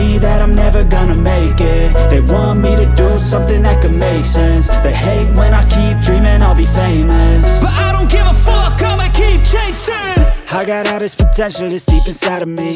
me that I'm never gonna make it. They want me to do something that could make sense. They hate when I keep dreaming I'll be famous, but I don't give a fuck, I'ma keep chasing. I got all this potential that's deep inside of me.